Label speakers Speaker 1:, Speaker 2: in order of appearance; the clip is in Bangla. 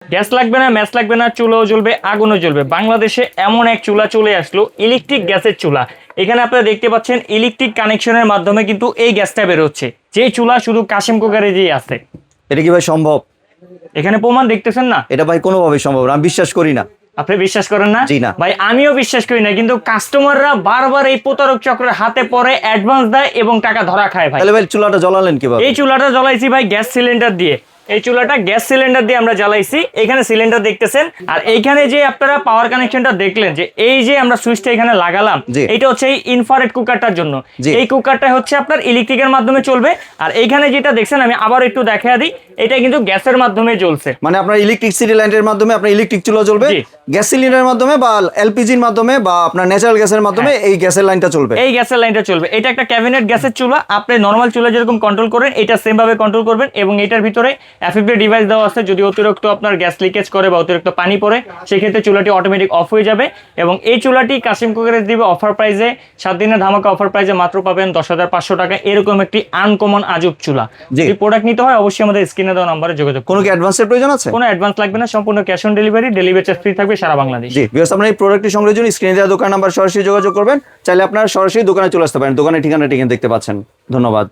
Speaker 1: গ্যাস লাগবে না, ম্যাচ লাগবে না, চুলাও জ্বলবে, আগুনও জ্বলবে। বাংলাদেশে এমন এক চুলা চলে আসলো, ইলেকট্রিক গ্যাসের চুলা। এখানে আপনারা দেখতে পাচ্ছেন ইলেকট্রিক কানেকশনের মাধ্যমে কিন্তু এই গ্যাসটা বেরোচ্ছে, যে চুলা শুধু কাশিম কুকারে যে আছে।
Speaker 2: এটা কি ভাই সম্ভব?
Speaker 1: এখানে প্রমাণ দেখতেছেন না?
Speaker 2: এটা ভাই কোনোভাবেই সম্ভব না, আমি বিশ্বাস করি না।
Speaker 1: আপনি বিশ্বাস করেন না?
Speaker 2: জি না।
Speaker 1: ভাই আমিও বিশ্বাস করি না, কিন্তু কাস্টমাররা বারবার এই প্রতারক চক্রের হাতে পড়ে, অ্যাডভান্স দেয় এবং টাকা ধরা খায় ভাই।
Speaker 2: তাহলে ভাই চুলাটা জ্বালালেন কিভাবে?
Speaker 1: এই চুলাটা জ্বলাইছি ভাই গ্যাস সিলিন্ডার দিয়ে। এই চুলাটা গ্যাস সিলিন্ডার দিয়ে আমরা জ্বালাইছি। এখানে সিলিন্ডার দেখতেছেন, আর এইখানে যে আপনারা পাওয়ার কানেকশনটা দেখলেন, যে এই যে আমরা সুইচটা এখানে লাগালাম,
Speaker 2: জি।
Speaker 1: এটা হচ্ছে এই ইনফ্রারেড কুকারটার জন্য।
Speaker 2: জি।
Speaker 1: এই কুকারটা হচ্ছে আপনার ইলেকট্রিকের মাধ্যমে চলবে। আর এইখানে যেটা দেখছেন, আমি আবার একটু দেখা দিই, এটা কিন্তু গ্যাসের মাধ্যমে জ্বলছে।
Speaker 2: মানে আপনার ইলেকট্রিসিটি লাইনের মাধ্যমে আপনার ইলেকট্রিক চুলা জ্বলবে,
Speaker 1: জি।
Speaker 2: গ্যাস সিলিন্ডারের মাধ্যমে বা এলপিজির মাধ্যমে বা আপনার ন্যাচারাল গ্যাসের মাধ্যমে এই গ্যাসের লাইনটা চলবে।
Speaker 1: এই গ্যাসের লাইনটা চলবে। এটা একটা ক্যাবিনেট গ্যাসের চুলা। আপনি নরমাল চুলা যেরকম কন্ট্রোল করেন, এটা সেম ভাবে কন্ট্রোল করবেন। এবং এটার ভিতরে এফএফডি ডিভাইস দেওয়া আছে, যদি অতিরিক্ত আপনার গ্যাস লিকেজ করে বা অতিরিক্ত পানি পড়ে, সেক্ষেত্রে চুলাটি অটোমেটিক অফ হয়ে যাবে। এবং এই চুলাটি কাশিম কুকারে দিবে অফার প্রাইসে, 7 দিনের ধামাকা অফার প্রাইসে মাত্র পাবেন 10,500 টাকা। এরকম একটি আনকমন আজব চুলা।
Speaker 2: জি।
Speaker 1: যদি প্রোডাক্ট নিতে হয়, অবশ্যই আমাদের স্ক্রিনে দেওয়া নাম্বারে যোগাযোগ করুন।
Speaker 2: কোনো কি অ্যাডভান্সের প্রয়োজন আছে?
Speaker 1: কোনো অ্যাডভান্স লাগবে না, সম্পূর্ণ cash on delivery. Delivery charge free থাকবে সারা বাংলাদেশ।
Speaker 2: জি ভিউয়ার্স, আপনার এই প্রোডাক্টটি সংগ্রহের জন্য স্ক্রিনে দেওয়া দোকান নাম্বার সরাসরি যোগাযোগ করবেন। চাইলে আপনারা সরাসরি দোকানে চলে আসতে পারেন। দোকানের ঠিকানাটি এখানে দেখতে পাচ্ছেন। ধন্যবাদ।